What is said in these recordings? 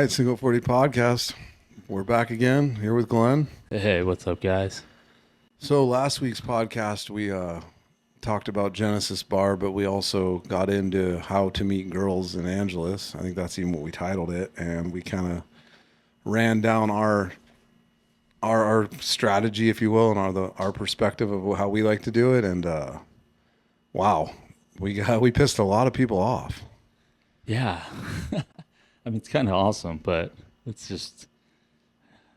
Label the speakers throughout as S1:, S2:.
S1: Right, Single 40 Podcast. We're back again here with Glenn.
S2: Hey, what's up, guys?
S1: So last week's podcast, we talked about Genesis Bar, but we also got into how to meet girls in Angeles. I think that's even what we titled it, and we kind of ran down our strategy, if you will, and our perspective of how we like to do it. And wow, we pissed a lot of people off.
S2: Yeah. I mean, it's kind of awesome, but it's just,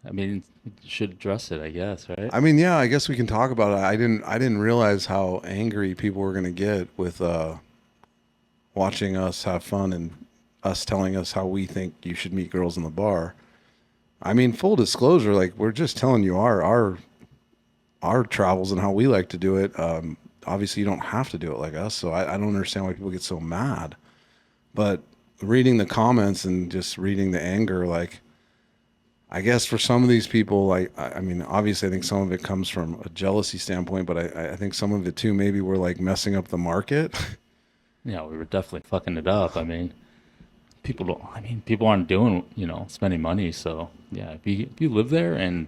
S2: I mean, you should address it, I guess, right?
S1: I mean, yeah, I guess we can talk about it. I didn't realize how angry people were going to get with watching us have fun and us telling us how we think you should meet girls in the bar. I mean, full disclosure, like we're just telling you our travels and how we like to do it. Obviously, you don't have to do it like us, so I don't understand why people get so mad. But reading the comments and just reading the anger, like I guess for some of these people, like I mean, obviously, I think some of it comes from a jealousy standpoint, but I think some of it too maybe we're like messing up the market.
S2: Yeah, we were definitely fucking it up. I mean, people aren't doing, spending money. So, yeah, if you live there and,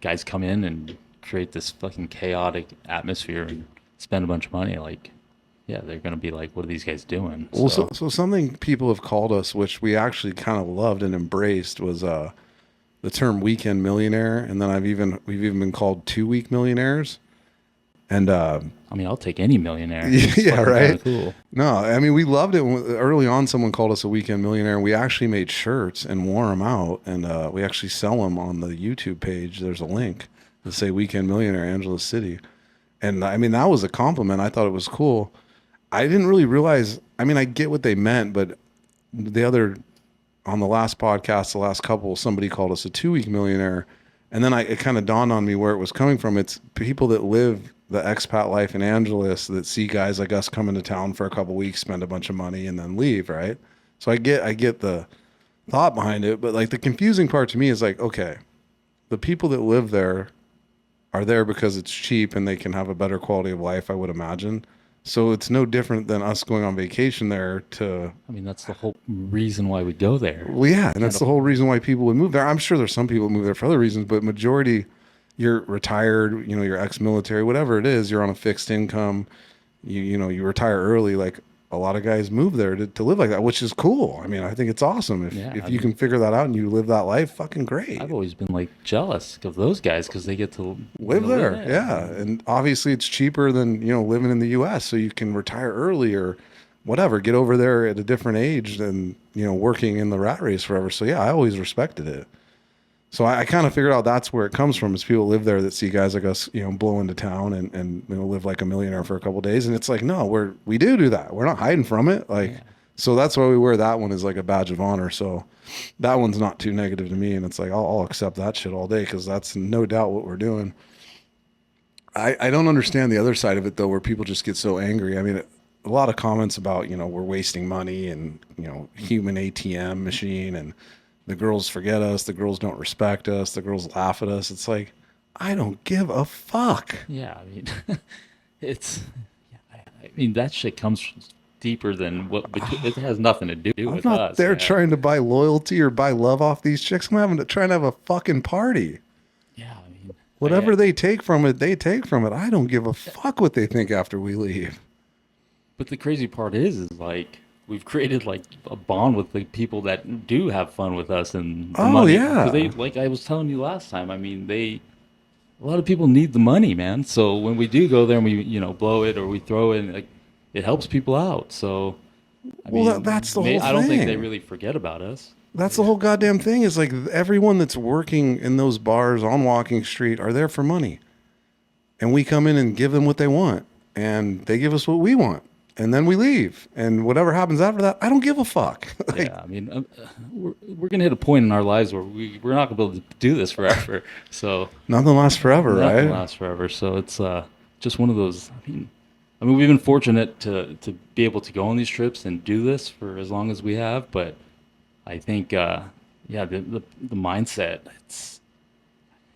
S2: guys come in and create this fucking chaotic atmosphere and spend a bunch of money, like, yeah, they're going to be like, what are these guys doing?
S1: Well, so,
S2: So,
S1: so something people have called us, which we actually kind of loved and embraced, was the term weekend millionaire, and then we've even been called 2 week millionaires. And
S2: I mean, I'll take any millionaire. It's
S1: yeah,
S2: fucking kind
S1: right.
S2: of cool.
S1: No, I mean we loved it early on. Someone called us a weekend millionaire, and we actually made shirts and wore them out, and we actually sell them on the YouTube page. There's a link to say "Weekend Millionaire Angeles City," and I mean that was a compliment. I thought it was cool. I didn't really realize. I mean, I get what they meant, but the other on the last podcast, the last couple, somebody called us a 2 week millionaire. And then it kind of dawned on me where it was coming from. It's people that live the expat life in Angeles that see guys like us come into town for a couple weeks, spend a bunch of money, and then leave, right? So I get the thought behind it, but like the confusing part to me is like, okay, the people that live there are there because it's cheap and they can have a better quality of life, I would imagine. So it's no different than us going on vacation there to
S2: I mean, that's the whole reason why we go there.
S1: well, yeah, and
S2: Can't
S1: that's the whole reason why people would move there. I'm sure there's some people that move there for other reasons, but majority, you're retired, you're ex-military, whatever it is, you're on a fixed income, you retire early. Like a lot of guys move there to live like that, which is cool. I mean, I think it's awesome if
S2: Yeah,
S1: if
S2: I
S1: you
S2: mean,
S1: can figure that out and you live that life, fucking great.
S2: I've always been like jealous of those guys because they get to
S1: Live
S2: live
S1: there,
S2: there.
S1: yeah, and obviously it's cheaper than living in the U.S., so you can retire early or whatever, get over there at a different age than working in the rat race forever. So yeah, I always respected it. So I kind of figured out that's where it comes from is people live there that see guys like us, blow into town and live like a millionaire for a couple of days. And it's like, no, we do that. We're not hiding from it. Like,
S2: Yeah.
S1: so that's why we wear that one as like a badge of honor. So that one's not too negative to me. And it's like, I'll accept that shit all day. Cause that's no doubt what we're doing. I don't understand the other side of it though, where people just get so angry. I mean, a lot of comments about, we're wasting money and, human ATM machine and the girls forget us. The girls don't respect us. The girls laugh at us. It's like, I don't give a fuck.
S2: Yeah, I mean, it's. Yeah, I mean, that shit comes deeper than what. It has nothing to do
S1: I'm
S2: with
S1: not
S2: us,
S1: there
S2: man.
S1: trying to buy loyalty or buy love off these chicks. I'm trying to have a fucking party.
S2: Yeah, I mean,
S1: Whatever they take from it, they take from it. I don't give a fuck what they think after we leave.
S2: but the crazy part is like we've created like a bond with the people that do have fun with us and the
S1: Oh
S2: money because they
S1: yeah.
S2: like I was telling you last time. I mean, a lot of people need the money, man. So when we do go there and we blow it or we throw it, like, it helps people out. So I
S1: Well,
S2: mean,
S1: that's the whole
S2: I don't think they
S1: thing.
S2: really forget about us.
S1: That's the whole goddamn thing is like everyone that's working in those bars on Walking Street are there for money. And we come in and give them what they want. And they give us what we want. And then we leave. And whatever happens after that, I don't give a fuck. Like,
S2: Yeah, I mean, we're gonna hit a point in our lives where we're not gonna be able to do this forever. So
S1: nothing lasts forever,
S2: nothing
S1: right?
S2: lasts forever. So it's just one of those. I mean, we've been fortunate to be able to go on these trips and do this for as long as we have. But I think, yeah, the mindset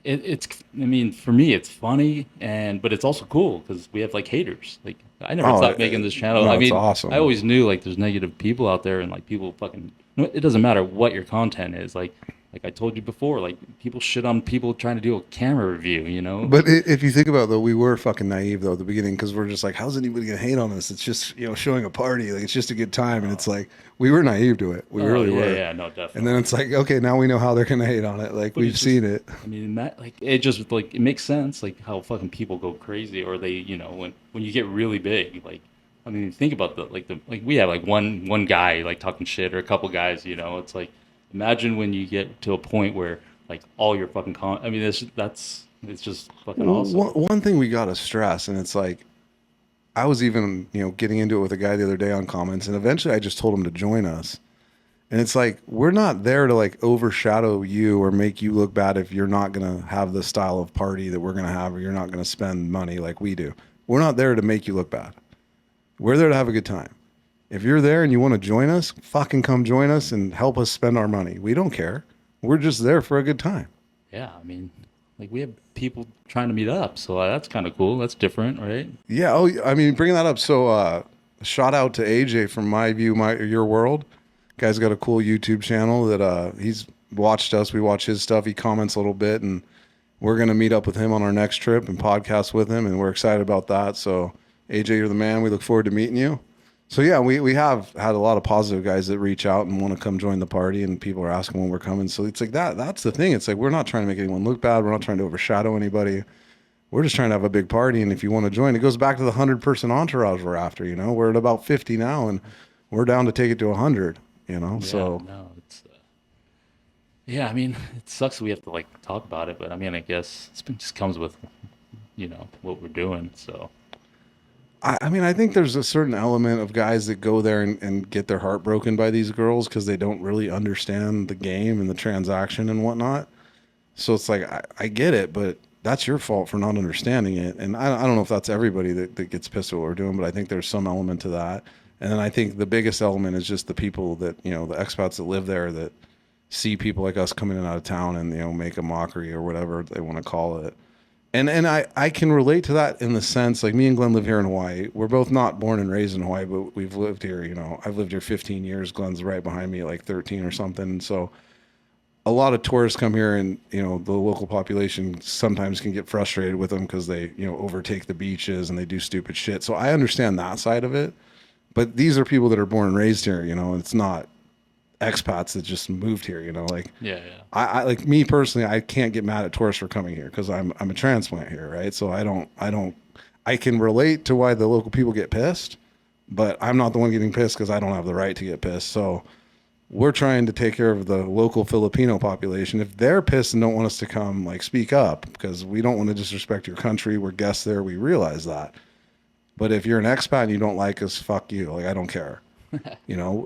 S2: it's I mean, for me it's funny, but it's also cool because we have like haters. Like I never
S1: Oh,
S2: thought making this channel. I
S1: no, it's
S2: mean, I
S1: awesome.
S2: always knew like there's negative people out there and like people fucking it doesn't matter what your content is. Like I told you before, like people shit on people trying to do a camera review, you know?
S1: But if you think about it, though, we were fucking naive though at the beginning because we're just like, how's anybody gonna hate on us? It's just showing a party, like it's just a good time, and it's like we were naive to it. We
S2: Oh
S1: really
S2: yeah,
S1: were.
S2: yeah, no,
S1: And then
S2: definitely.
S1: it's like, okay, now we know how they're gonna hate on it. Like
S2: But
S1: we've
S2: it's just,
S1: seen it.
S2: I mean, that like it just like it makes sense like how fucking people go crazy or they, when you get really big, like I mean, think about the like we have like one guy like talking shit or a couple guys, it's like imagine when you get to a point where like all your fucking I mean, it's just fucking awesome.
S1: One thing we gotta stress, and it's like I was even getting into it with a guy the other day on comments, and eventually I just told him to join us. And it's like we're not there to like overshadow you or make you look bad if you're not gonna have the style of party that we're gonna have, or you're not gonna spend money like we do. We're not there to make you look bad. We're there to have a good time. If you're there and you want to join us, fucking come join us and help us spend our money. We don't care. We're just there for a good time.
S2: Yeah, I mean, like we have people trying to meet up, so that's kind of cool. That's different, right?
S1: Yeah. Oh, I mean, bringing that up. So, shout out to AJ from My View, Your World. Guy's got a cool YouTube channel that he's watched us. We watch his stuff. He comments a little bit, and we're gonna meet up with him on our next trip and podcast with him, and we're excited about that. So, AJ, you're the man. We look forward to meeting you. So yeah, we have had a lot of positive guys that reach out and want to come join the party, and people are asking when we're coming. So it's like that's the thing. It's like we're not trying to make anyone look bad. We're not trying to overshadow anybody. We're just trying to have a big party, and if you want to join, it goes back to the 100-person entourage we're after. We're at about 50 now, and we're down to take it to 100.
S2: Yeah,
S1: So
S2: no, it's yeah. I mean, it sucks that we have to like talk about it, but I mean, I guess just comes with what we're doing. So
S1: I mean, I think there's a certain element of guys that go there and get their heart broken by these girls because they don't really understand the game and the transaction and whatnot. So it's like I get it, but that's your fault for not understanding it. And I don't know if that's everybody that gets pissed at what we're doing, but I think there's some element to that. And then I think the biggest element is just the people that the expats that live there that see people like us coming in out of town and make a mockery or whatever they want to call it. And I can relate to that in the sense, like me and Glenn live here in Hawaii. We're both not born and raised in Hawaii, but we've lived here. I've lived here 15 years. Glenn's right behind me, like 13 or something. And so a lot of tourists come here, and the local population sometimes can get frustrated with them because they overtake the beaches and they do stupid shit. So I understand that side of it. But these are people that are born and raised here. It's not expats that just moved here. Like
S2: yeah, yeah,
S1: I like me personally, I can't get mad at tourists for coming here because I'm a transplant here, right? So I can relate to why the local people get pissed, but I'm not the one getting pissed because I don't have the right to get pissed. So we're trying to take care of the local Filipino population. If they're pissed and don't want us to come, like speak up because we don't want to disrespect your country. We're guests there. We realize that. But if you're an expat and you don't like us, fuck you. Like I don't care.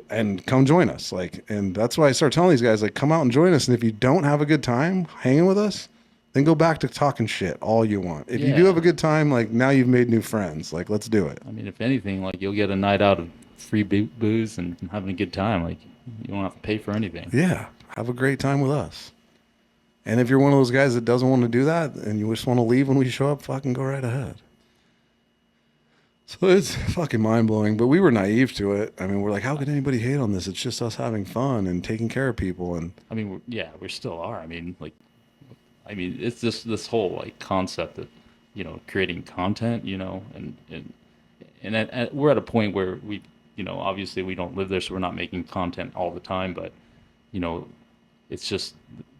S1: And come join us. Like, and that's why I start telling these guys, like, come out and join us. And if you don't have a good time hanging with us, then go back to talking shit all you want. If you do have a
S2: yeah.
S1: good time, like now you've made new friends. Like, let's do it.
S2: I mean, if anything, like you'll get a night out of free booze and having a good time. Like you don't have to pay for anything.
S1: Yeah. Have a great time with us. And if you're one of those guys that doesn't want to do that and you just want to leave when we show up, fucking go right ahead. So it's fucking mind blowing, but we were naive to it. I mean, we're like, how could anybody hate on this? It's just us having fun and taking care of people. And
S2: I mean, yeah, we still are. I mean, it's just this whole like concept of, creating content, we're at a point where we, obviously we don't live there, so we're not making content all the time. But, you know, it's just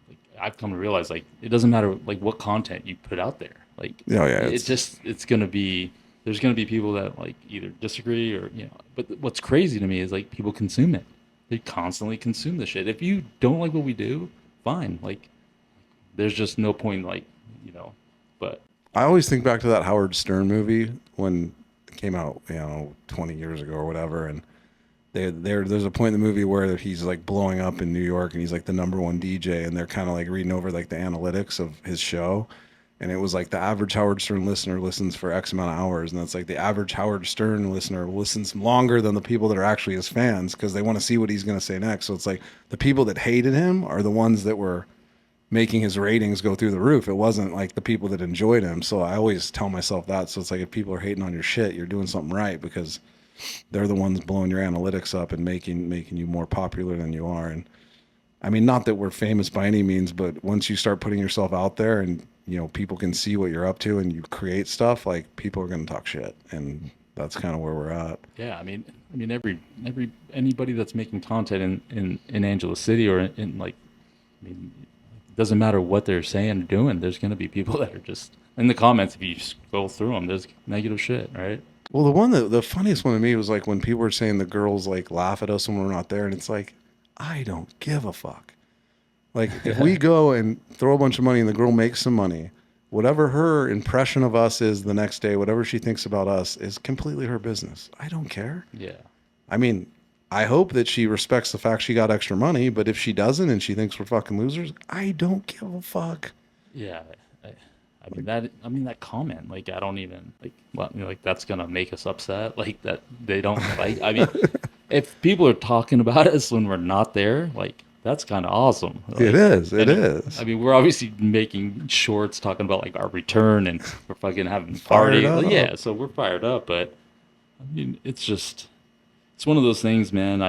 S2: like, I've come to realize like it doesn't matter like what content you put out there. Like,
S1: yeah,
S2: it's gonna be there's gonna be people that like either disagree or But what's crazy to me is like people consume it. They constantly consume the shit. If you don't like what we do, fine. Like, there's just no point But
S1: I always think back to that Howard Stern movie when it came out, 20 years ago or whatever. And there's a point in the movie where he's like blowing up in New York and he's like the number one DJ, and they're kind of like reading over like the analytics of his show. And it was like the average Howard Stern listener listens for X amount of hours. And that's like the average Howard Stern listener listens longer than the people that are actually his fans because they want to see what he's going to say next. So it's like the people that hated him are the ones that were making his ratings go through the roof. It wasn't like the people that enjoyed him. So I always tell myself that. So it's like if people are hating on your shit, you're doing something right because they're the ones blowing your analytics up and making you more popular than you are. And I mean, not that we're famous by any means, but once you start putting yourself out there and people can see what you're up to and you create stuff, like people are going to talk shit, and that's kind of where we're at.
S2: Yeah, I mean, every anybody that's making content in Angeles City or in like, I mean, it doesn't matter what they're saying or doing. There's gonna be people that are just in the comments. If you scroll through them, there's negative shit, right?
S1: Well, the funniest one to me was like when people were saying the girls like laugh at us when we're not there, and it's like, I don't give a fuck. Like if we go and throw a bunch of money and the girl makes some money, whatever her impression of us is the next day, whatever she thinks about us is completely her business. I don't care.
S2: Yeah,
S1: I mean, I hope that she respects the fact she got extra money, but if she doesn't and she thinks we're fucking losers, I don't give a fuck.
S2: yeah. I mean that comment. Like I don't even like. Well, like that's gonna make us upset. Like that they don't like. I mean, if people are talking about us when we're not there, like that's kind of awesome.
S1: It
S2: Like,
S1: is. It
S2: and
S1: is.
S2: I mean, we're obviously making shorts talking about like our return, and we're fucking having a
S1: Fired
S2: party.
S1: up.
S2: Like, yeah, so we're fired up. But I mean, it's one of those things, man.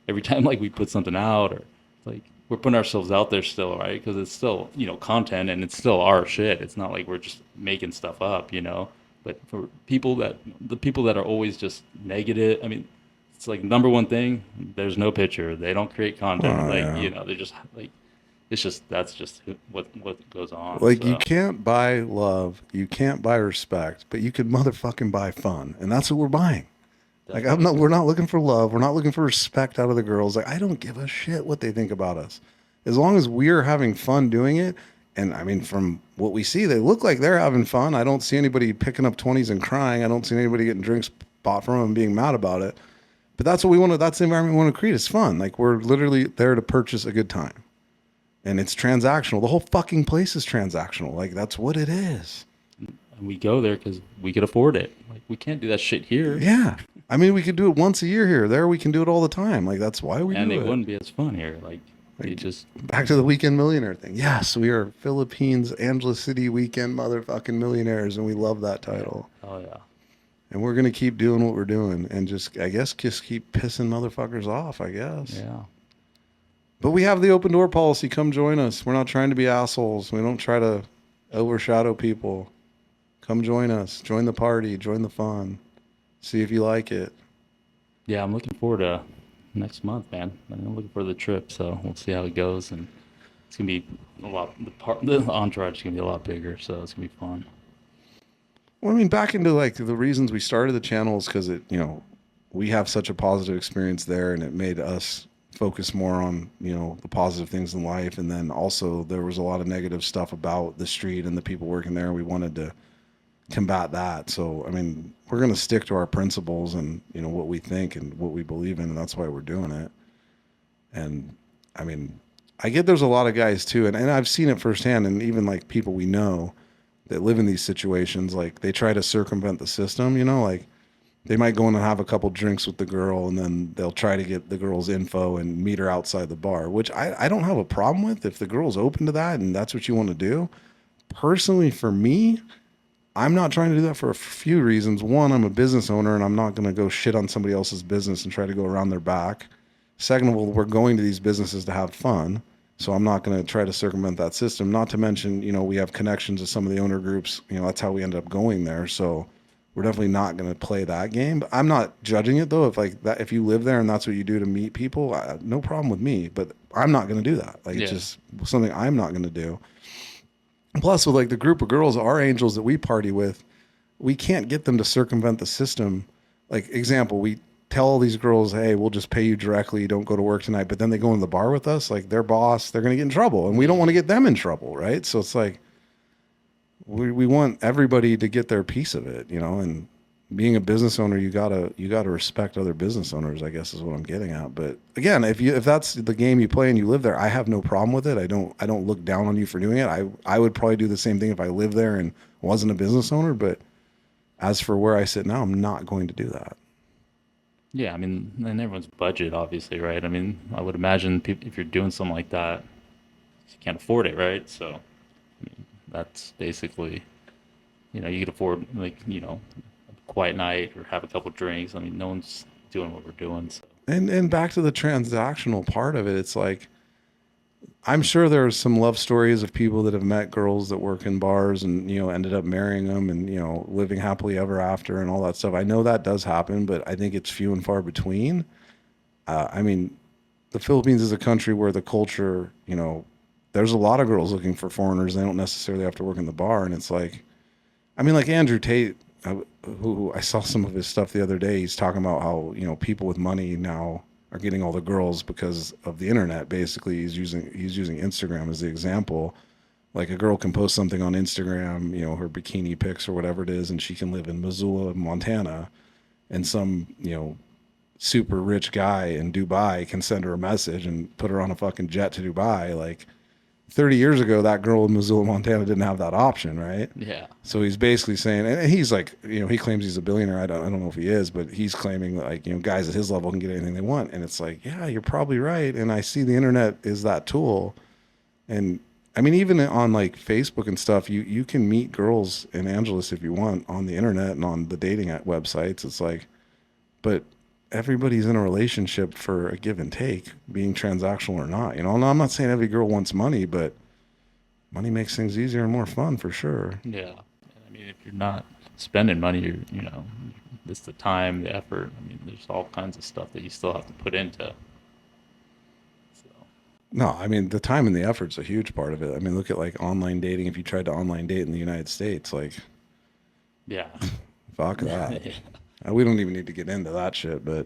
S2: Every time like we put something out or like we're putting ourselves out there still, right? Because it's still content and it's still our shit. It's not like we're just making stuff up. But for the people that are always just negative, I mean, it's like number one thing. There's no picture. They don't create content.
S1: Oh,
S2: Like
S1: yeah.
S2: they're just like it's just that's just what goes on.
S1: Like you
S2: So
S1: can't buy love, you can't buy respect, but you could motherfucking buy fun, and that's what we're buying. Like
S2: definitely.
S1: we're not looking for love, we're not looking for respect out of the girls. Like I don't give a shit what they think about us, as long as we're having fun doing it. And I mean, from what we see, they look like they're having fun. I don't see anybody picking up 20s and crying. I don't see anybody getting drinks bought from them and being mad about it. But that's what we want to. That's the environment we want to create. It's fun. Like we're literally there to purchase a good time, and it's transactional. The whole fucking place is transactional. Like that's what it is.
S2: And we go there because we could afford it. Like we can't do that shit here,
S1: Yeah. I mean, we could do it once a year here. There, we can do it all the time. Like that's why we
S2: and
S1: do
S2: it
S1: it.
S2: wouldn't be as fun here. Like it
S1: Like
S2: just
S1: back to the weekend millionaire thing. Yes, we are Philippines, Angeles City weekend motherfucking millionaires, and we love that title.
S2: oh yeah.
S1: And we're gonna keep doing what we're doing, and I guess, just keep pissing motherfuckers off. I guess.
S2: Yeah.
S1: But we have the open door policy. Come join us. We're not trying to be assholes. We don't try to overshadow people. Come join us. Join the party. Join the fun. See if you like it.
S2: Yeah, I'm looking forward to next month, man. I'm looking for the trip, so we'll see how it goes, and it's gonna be a lot. The entourage is gonna be a lot bigger, so it's gonna be fun.
S1: Well, I mean, back into like the reasons we started the channel is because we have such a positive experience there, and it made us focus more on the positive things in life. And then also there was a lot of negative stuff about the street and the people working there. We wanted to combat that. So I mean, we're going to stick to our principles and what we think and what we believe in, and that's why we're doing it. And I mean, I get there's a lot of guys too, and I've seen it firsthand, and even like people we know that live in these situations, like they try to circumvent the system, like they might go in and have a couple drinks with the girl, and then they'll try to get the girl's info and meet her outside the bar, which I don't have a problem with if the girl's open to that and that's what you want to do. Personally, for me, I'm not trying to do that for a few reasons. One, I'm a business owner and I'm not going to go shit on somebody else's business and try to go around their back. Second of all, we're going to these businesses to have fun. So I'm not going to try to circumvent that system. Not to mention, we have connections to some of the owner groups. That's how we ended up going there. So we're definitely not going to play that game. But I'm not judging it though. If you live there and that's what you do to meet people, no problem with me. But I'm not going to do that. Like
S2: Yeah.
S1: it's just something I'm not going to do. Plus, with like the group of girls, our angels that we party with, we can't get them to circumvent the system. Like example, we tell all these girls, hey, we'll just pay you directly. Don't go to work tonight. But then they go in the bar with us, like their boss, they're going to get in trouble. And we don't want to get them in trouble, right? So it's like we want everybody to get their piece of it, and being a business owner, you gotta respect other business owners, I guess is what I'm getting at. But again, if that's the game you play and you live there, I have no problem with it. I don't look down on you for doing it. I would probably do the same thing if I lived there and wasn't a business owner. But as for where I sit now, I'm not going to do that.
S2: Yeah, I mean, and everyone's budget, obviously, right? I mean, I would imagine if you're doing something like that, You can't afford it, right? So I mean, that's basically, you could afford like, a quiet night or have a couple drinks. I mean, no one's doing what we're doing. So
S1: And back to the transactional part of it, it's like I'm sure there's some love stories of people that have met girls that work in bars and ended up marrying them and living happily ever after and all that stuff. I know that does happen, but I think it's few and far between. I mean, the Philippines is a country where the culture, there's a lot of girls looking for foreigners. They don't necessarily have to work in the bar, and it's like, I mean, like Andrew Tate, who I saw some of his stuff the other day. He's talking about how people with money now are getting all the girls because of the internet. Basically, he's using Instagram as the example. Like a girl can post something on Instagram, her bikini pics or whatever it is, and she can live in Missoula, Montana, and some super rich guy in Dubai can send her a message and put her on a fucking jet to Dubai. Like 30 years ago, that girl in Missoula, Montana didn't have that option, right?
S2: yeah,
S1: So he's basically saying, and he's like, he claims he's a billionaire. I don't know if he is, but he's claiming that like, guys at his level can get anything they want. And it's like, yeah, you're probably right. And I see the internet is that tool. And I mean, even on like Facebook and stuff, you can meet girls in Angeles if you want on the internet and on the dating app websites. It's like, but everybody's in a relationship for a give and take, being transactional or not. And I'm not saying every girl wants money, but money makes things easier and more fun for sure.
S2: yeah. I mean, if you're not spending money, it's the time, the effort. I mean, there's all kinds of stuff that you still have to put into. So
S1: No, I mean the time and the effort's a huge part of it. I mean, look at like online dating. If you tried to online date in the United States, like
S2: yeah,
S1: fuck that. We don't even need to get into that shit, but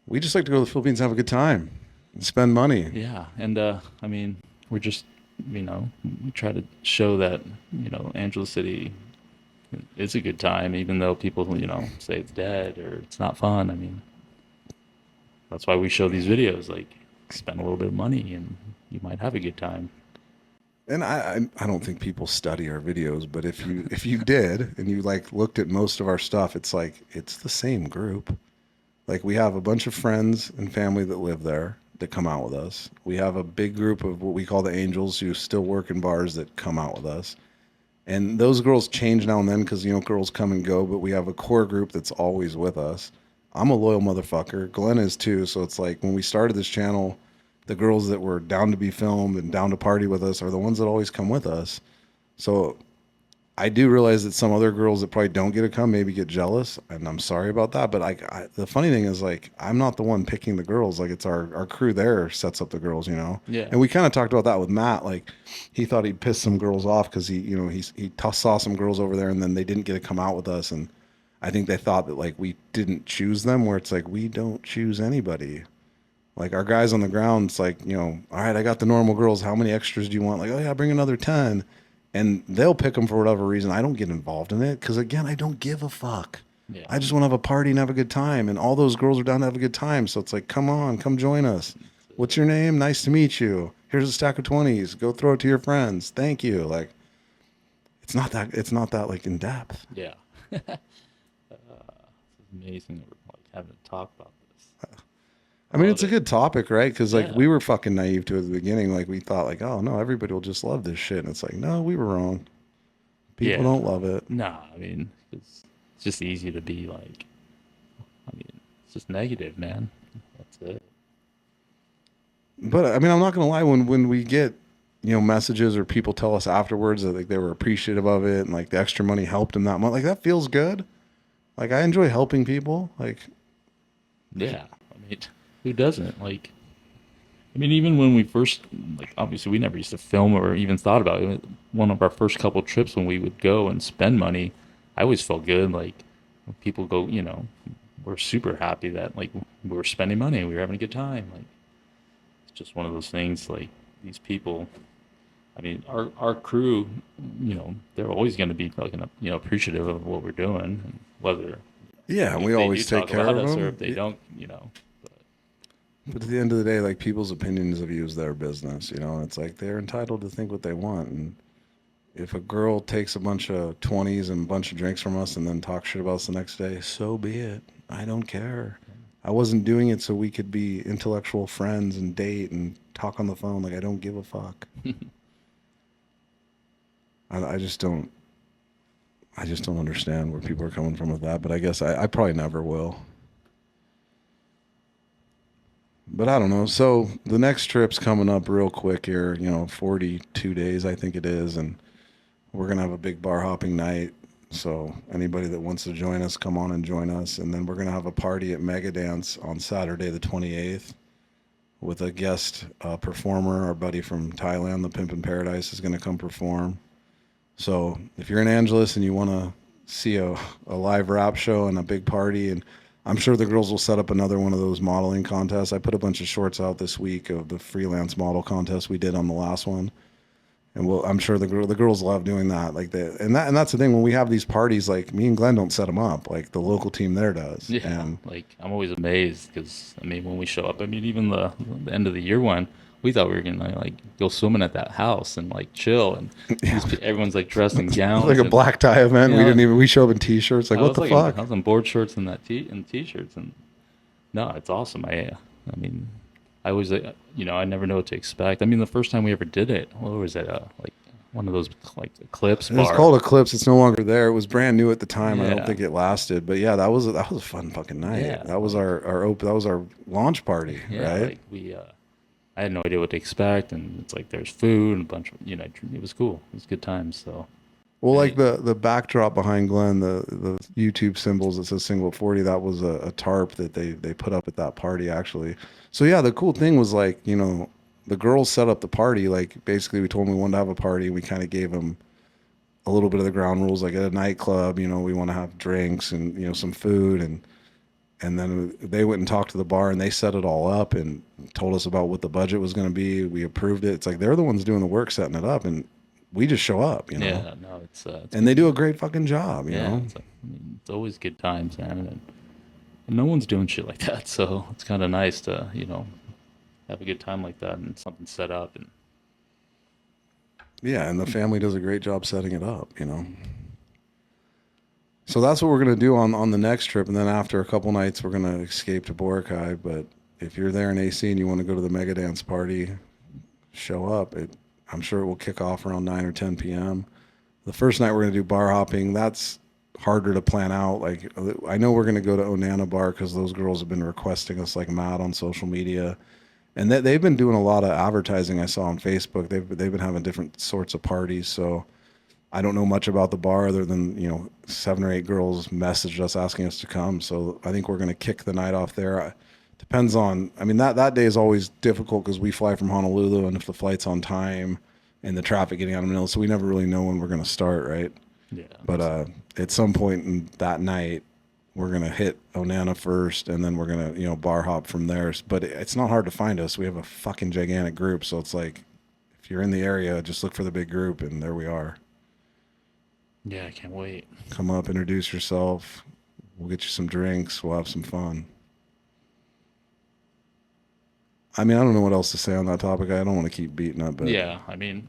S1: we just like to go to the Philippines and have a good time and spend money.
S2: yeah. And I mean, we're just we try to show that Angela City is a good time, even though people say it's dead or it's not fun. I mean, that's why we show these videos. Like, spend a little bit of money and you might have a good time.
S1: And I don't think people study our videos, but if you did and you like looked at most of our stuff, it's like it's the same group. Like we have a bunch of friends and family that live there that come out with us. We have a big group of what we call the angels who still work in bars that come out with us. And those girls change now and then because girls come and go, but we have a core group that's always with us. I'm a loyal motherfucker. Glenn is too. So it's like when we started this channel, the girls that were down to be filmed and down to party with us are the ones that always come with us. So I do realize that some other girls that probably don't get to come maybe get jealous, and I'm sorry about that. But the funny thing is, like, I'm not the one picking the girls. Like, it's our crew there sets up the girls,
S2: Yeah.
S1: And we kind of talked about that with Matt. Like, he thought he'd piss some girls off because he saw some girls over there, and then they didn't get to come out with us, and I think they thought that like we didn't choose them. Where it's like we don't choose anybody. Like our guys on the ground, it's like, all right, I got the normal girls. How many extras do you want? Like, oh yeah, bring another 10. And they'll pick them for whatever reason. I don't get involved in it because, again, I don't give a fuck.
S2: Yeah.
S1: I just want to have a party and have a good time. And all those girls are down to have a good time. So it's like, come on, come join us. What's your name? Nice to meet you. Here's a stack of 20s. Go throw it to your friends. Thank you. Like, it's not that like in depth.
S2: Yeah. It's amazing that we're like having to talk about this.
S1: I mean, it's a good topic, right? Because like
S2: Yeah.
S1: we were fucking naive to it at the beginning. Like we thought, like, oh no, everybody will just love this shit. And it's like, no, we were wrong. People don't love it.
S2: Nah, I mean, it's just easy to be like, I mean, it's just negative, man. That's it.
S1: But I mean, I'm not gonna lie. When we get messages or people tell us afterwards that like they were appreciative of it and like the extra money helped them that much, like that feels good. Like I enjoy helping people. Like
S2: Yeah. I mean, who doesn't? Like, I mean, even when we first, like, obviously we never used to film or even thought about it. One of our first couple trips when we would go and spend money, I always felt good. Like, when people go, we're super happy that, like, we were spending money. We were having a good time. Like, it's just one of those things, like, these people, I mean, our crew, they're always going to be, like, appreciative of what we're doing. And whether,
S1: yeah, and
S2: if
S1: we
S2: they
S1: always
S2: do
S1: take
S2: talk
S1: care
S2: about
S1: of
S2: us
S1: them.
S2: or if they don't,
S1: But at the end of the day, like people's opinions of you is their business, and it's like they're entitled to think what they want. And if a girl takes a bunch of 20s and a bunch of drinks from us and then talks shit about us the next day, so be it. I don't care. I wasn't doing it so we could be intellectual friends and date and talk on the phone. Like, I don't give a fuck. I just don't. I just don't understand where people are coming from with that. But I guess I probably never will. But I don't know. So the next trip's coming up real quick here. 42 days I think it is, and we're gonna have a big bar hopping night. So anybody that wants to join us, come on and join us. And then we're gonna have a party at Mega Dance on Saturday the 28th with a guest performer. Our buddy from Thailand, the Pimp in Paradise, is gonna come perform. So if you're in Angeles and you want to see a live rap show and a big party, and I'm sure the girls will set up another one of those modeling contests. I put a bunch of shorts out this week of the freelance model contest we did on the last one. And I'm sure the girls love doing that. And that's the thing, when we have these parties, like, me and Glenn don't set them up, like the local team there does.
S2: Yeah,
S1: And
S2: like I'm always amazed because I mean when we show up, I mean even the end of the year one, we thought we were gonna like go swimming at that house and like chill, and everyone's like dressed in gowns,
S1: like a
S2: and,
S1: black tie event.
S2: Yeah.
S1: we show up in t-shirts. Like, what the fuck?
S2: I was in board shorts and t-shirts, and no, it's awesome. I mean, I was I never know what to expect. I mean, the first time we ever did it, what was it? Like one of those like Eclipse
S1: It's
S2: bar.
S1: called Eclipse. It's no longer there. It was brand new at the time. I don't
S2: Yeah.
S1: think it lasted, but yeah, that was a fun fucking night.
S2: Yeah.
S1: That was that was our launch party,
S2: Yeah,
S1: right?
S2: like I had no idea what to expect, and it's like there's food and a bunch of it was cool. It was good times. So
S1: Well, like the backdrop behind Glenn, the YouTube symbols that says Single 40, that was a tarp that they put up at that party, actually. So yeah, the cool thing was, like, the girls set up the party. Like, basically we told them we wanted to have a party, and we kind of gave them a little bit of the ground rules. Like, at a nightclub, we want to have drinks and some food, and then they went and talked to the bar, and they set it all up and told us about what the budget was going to be. We approved it. It's like they're the ones doing the work, setting it up, and we just show up,
S2: yeah, no, it's
S1: and they do a great fucking job,
S2: yeah, it's, like, I mean, it's always good times, man, and no one's doing shit like that, so it's kind of nice to have a good time like that and something set up. And
S1: Yeah, and the family does a great job setting it up. So that's what we're going to do on the next trip. And then after a couple nights, we're going to escape to Boracay. But if you're there in AC and you want to go to the Mega Dance party, show up. I'm sure it will kick off around 9 or 10 p.m. The first night we're going to do bar hopping. That's harder to plan out. Like, I know we're going to go to Onana Bar because those girls have been requesting us like mad on social media. And they've been doing a lot of advertising. I saw on Facebook. They've been having different sorts of parties. So I don't know much about the bar other than 7 or 8 girls messaged us asking us to come. So I think we're going to kick the night off there. Depends on. I mean, that day is always difficult because we fly from Honolulu, and if the flight's on time and the traffic getting out of Manila, so we never really know when we're going to start, right?
S2: yeah,
S1: But at some point in that night, we're going to hit Onana first, and then we're going to, bar hop from there. But it's not hard to find us. We have a fucking gigantic group. So it's like, if you're in the area, just look for the big group, and there we are.
S2: yeah, I can't wait.
S1: Come up, introduce yourself. We'll get you some drinks. We'll have some fun. I mean, I don't know what else to say on that topic. I don't want to keep beating up, but
S2: Yeah, I mean,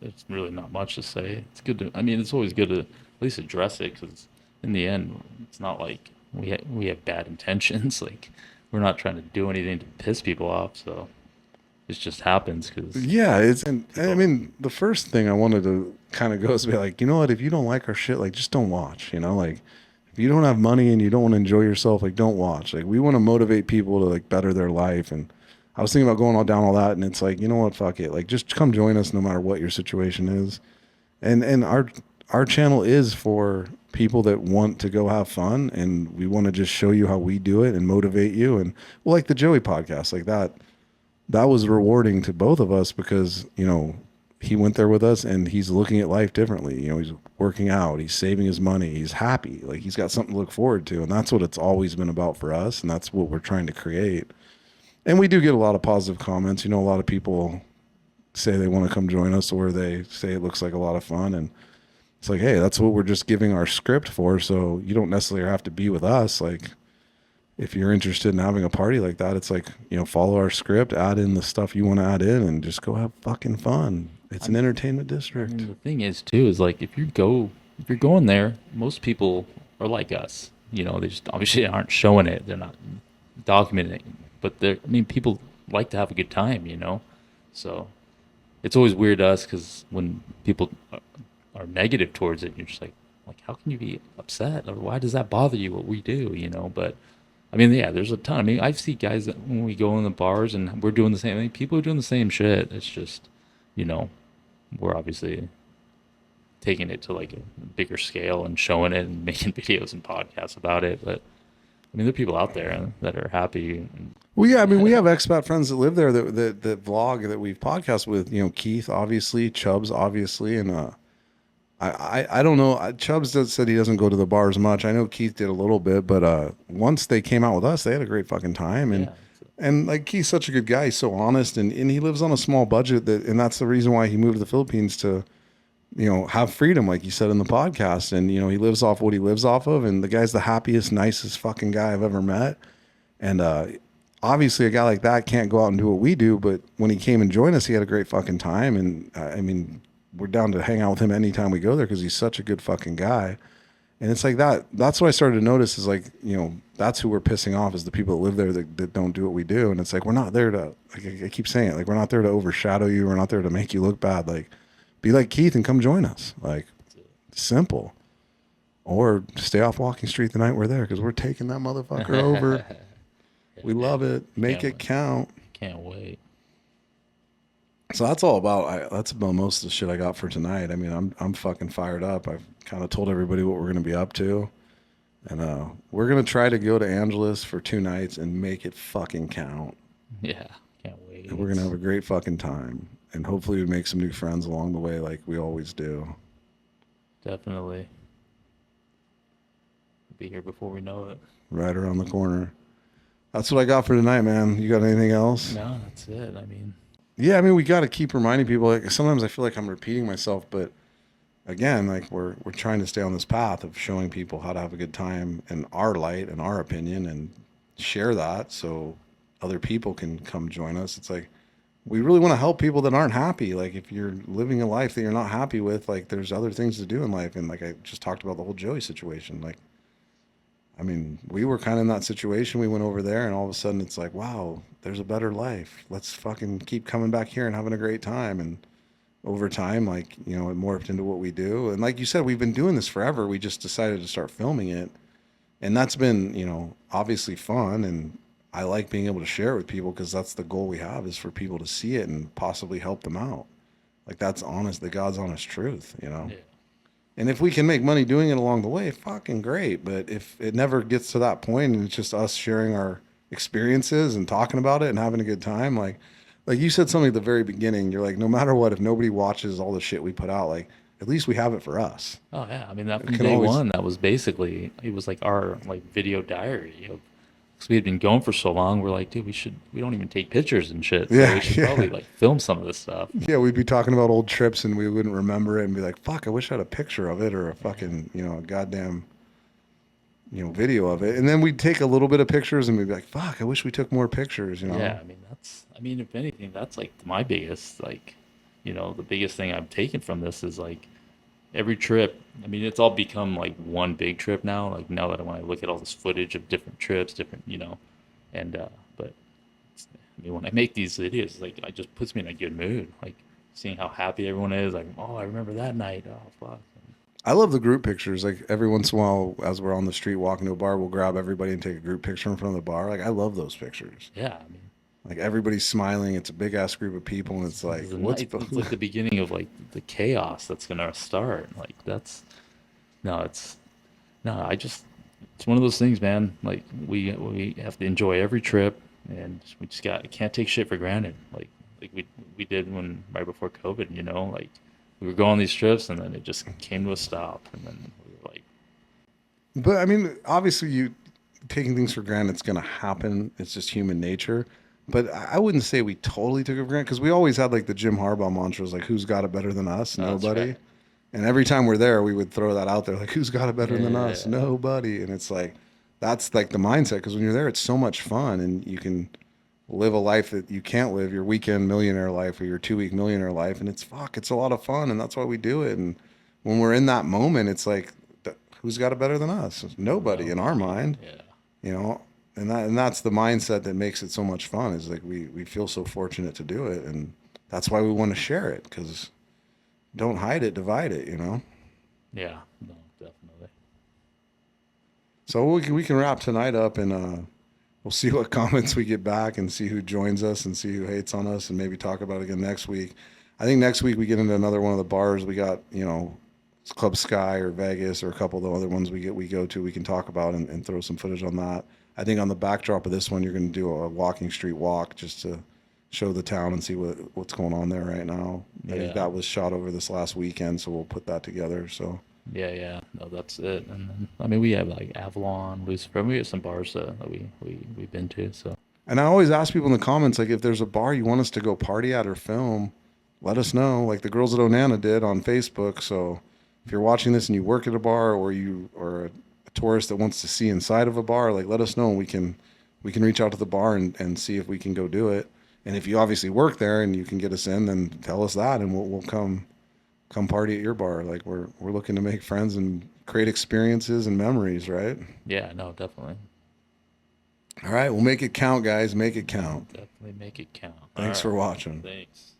S2: there's really not much to say. It's good to. I mean, it's always good to at least address it because in the end, it's not like we have bad intentions. Like we're not trying to do anything to piss people off. So it just happens because
S1: yeah, I mean, the first thing I wanted to kind of go is be like, you know what? If you don't like our shit, like, just don't watch. Like, if you don't have money and you don't want to enjoy yourself, like, don't watch. Like, we want to motivate people to like better their life. And I was thinking about going all down all that, and it's like, you know what? Fuck it. Like, just come join us no matter what your situation is. And our channel is for people that want to go have fun, and we want to just show you how we do it and motivate you. And well, like the Joey podcast, like that was rewarding to both of us because, he went there with us and he's looking at life differently. He's working out, he's saving his money, he's happy, like he's got something to look forward to. And that's what it's always been about for us. And that's what we're trying to create. And we do get a lot of positive comments. A lot of people say they want to come join us, or they say it looks like a lot of fun. And it's like, hey, that's what we're just giving our script for. So you don't necessarily have to be with us. Like, if you're interested in having a party like that, it's like, follow our script, add in the stuff you want to add in, and just go have fucking fun. It's an entertainment district.
S2: the thing is too is like if you're going there, most people are like us. They just obviously aren't showing it. They're not documenting. But there, I mean, people like to have a good time, you know. So it's always weird to us because when people are negative towards it, you're just like, how can you be upset, or why does that bother you? What we do, you know? But I mean, yeah, there's a ton. I mean, I see guys that when we go in the bars and we're doing the same thing, people are doing the same shit. It's just, you know, we're obviously taking it to like a bigger scale and showing it and making videos and podcasts about it. But I mean, there are people out there that are happy. And,
S1: Well, yeah, I mean, we have expat friends that live there that vlog that we've podcast with. You know, Keith, obviously, Chubbs, obviously, and I don't know. Chubbs said he doesn't go to the bars much. I know Keith did a little bit, but once they came out with us, they had a great fucking time.
S2: yeah,
S1: And like Keith's such a good guy, he's so honest, and he lives on a small budget and that's the reason why he moved to the Philippines to, you know, have freedom, like you said in the podcast. And you know, he lives off what he lives off of, and the guy's the happiest, nicest fucking guy I've ever met. And obviously, a guy like that can't go out and do what we do. But when he came and joined us, he had a great fucking time. And I mean, we're down to hang out with him anytime we go there because he's such a good fucking guy. And it's like that. That's what I started to notice is like, you know, that's who we're pissing off is the people that live there that don't do what we do. And it's like, we're not there to, like I keep saying it, like, we're not there to overshadow you. We're not there to make you look bad. Like, be like Keith and come join us. Like, simple. Or stay off Walking Street the night we're there because we're taking that motherfucker over. We love it. Make it count.
S2: can't wait.
S1: So that's all about. That's about most of the shit I got for tonight. I mean, I'm fucking fired up. I've kind of told everybody what we're gonna be up to, and we're gonna try to go to Angeles for 2 nights and make it fucking count.
S2: Yeah, can't wait.
S1: And we're gonna have a great fucking time, and hopefully we make some new friends along the way, like we always do.
S2: Definitely. Be here before we know it.
S1: Right around the corner. That's what I got for tonight, man. You got anything else?
S2: No, that's it. I mean,
S1: yeah, I mean, we got to keep reminding people. Like sometimes I feel like I'm repeating myself, but again, like we're trying to stay on this path of showing people how to have a good time in our light and our opinion, and share that so other people can come join us. It's like we really want to help people that aren't happy. Like if you're living a life that you're not happy with, like there's other things to do in life. And like I just talked about the whole Joey situation. Like, I mean, we were kind of in that situation. We went over there and all of a sudden it's like, wow, there's a better life. Let's fucking keep coming back here and having a great time. And over time, like, you know, it morphed into what we do. And like you said, we've been doing this forever. We just decided to start filming it. And that's been, you know, obviously fun. And I like being able to share it with people because that's the goal we have, is for people to see it and possibly help them out. Like that's honest, the God's honest truth, you know?
S2: yeah.
S1: And if we can make money doing it along the way, fucking great. But if it never gets to that point and it's just us sharing our experiences and talking about it and having a good time, like you said something at the very beginning, you're like, no matter what, if nobody watches all the shit we put out, like at least we have it for us.
S2: Oh yeah. I mean, that
S1: It
S2: from
S1: can
S2: day
S1: always-
S2: one, that was basically, it was like our like video diary. You know, because we had been going for so long, we're like, dude, we don't even take pictures and shit. So
S1: Yeah,
S2: we should
S1: yeah.
S2: probably like film some of this stuff.
S1: Yeah, we'd be talking about old trips and we wouldn't remember it and be like, fuck, I wish I had a picture of it or a fucking, you know, a goddamn, you know, video of it. And then we'd take a little bit of pictures and we'd be like, fuck, I wish we took more pictures, you know?
S2: Yeah. I mean, if anything, that's like my biggest, like, you know, the biggest thing I've taken from this is like every trip. I mean, it's all become like one big trip now. Like now that when I look at all this footage of different trips, different, you know, and, but I mean, when I make these videos, like, it just puts me in a good mood. Like seeing how happy everyone is. Like, oh, I remember that night. Oh, fuck.
S1: I love the group pictures. Like every once in a while, as we're on the street walking to a bar, we'll grab everybody and take a group picture in front of the bar. Like I love those pictures.
S2: Yeah. I mean,
S1: Like everybody's smiling. It's a big ass group of people, and it's like,
S2: it's a
S1: what's
S2: night- it's like the beginning of like the chaos that's gonna start. Like that's no, it's no. It's one of those things, man. Like we have to enjoy every trip, and we just can't take shit for granted. Like we did when right before COVID. You know, like we were going on these trips, and then it just came to a stop, and then we were like,
S1: But I mean, obviously, you taking things for granted, it's going to happen. It's just human nature. But I wouldn't say we totally took it for granted because we always had like the Jim Harbaugh mantras, like who's got it better than us?
S2: No, that's
S1: Nobody.
S2: right.
S1: And every time we're there, we would throw that out there, like who's got it better than us?
S2: Yeah.
S1: Nobody. And it's like that's like the mindset because when you're there, it's so much fun and you can live a life that you can't live, your weekend millionaire life or your 2-week millionaire life, and it's a lot of fun, and that's why we do it. And when we're in that moment, it's like, who's got it better than us? Nobody in our mind,
S2: yeah,
S1: you know. and that's the mindset that makes it so much fun. Is like we feel so fortunate to do it, and that's why we want to share it. Because don't hide it, divide it. You know.
S2: Yeah, no, definitely.
S1: So we can wrap tonight up, and we'll see what comments we get back, and see who joins us, and see who hates on us, and maybe talk about it again next week. I think next week we get into another one of the bars. We got, Club Sky or Vegas or a couple of the other ones we go to. We can talk about and throw some footage on that. I think on the backdrop of this one, you're going to do a walking street walk just to show the town and see what's going on there right now. I think that was shot over this last weekend, so we'll put that together. So.
S2: Yeah. No, that's it. And then, I mean, we have like Avalon, Lucifer. We have some bars that we've been to. So.
S1: And I always ask people in the comments, like, if there's a bar you want us to go party at or film, let us know. Like the girls at Onana did on Facebook. So if you're watching this and you work at a bar, or you are a tourist that wants to see inside of a bar, like let us know. We can reach out to the bar and see if we can go do it. And if you obviously work there and you can get us in, then tell us that, and we'll come party at your bar. Like we're looking to make friends and create experiences and memories, right?
S2: Yeah, no, definitely.
S1: All right, we'll make it count, guys. Make it count.
S2: Definitely make it count.
S1: Thanks for watching.
S2: Thanks.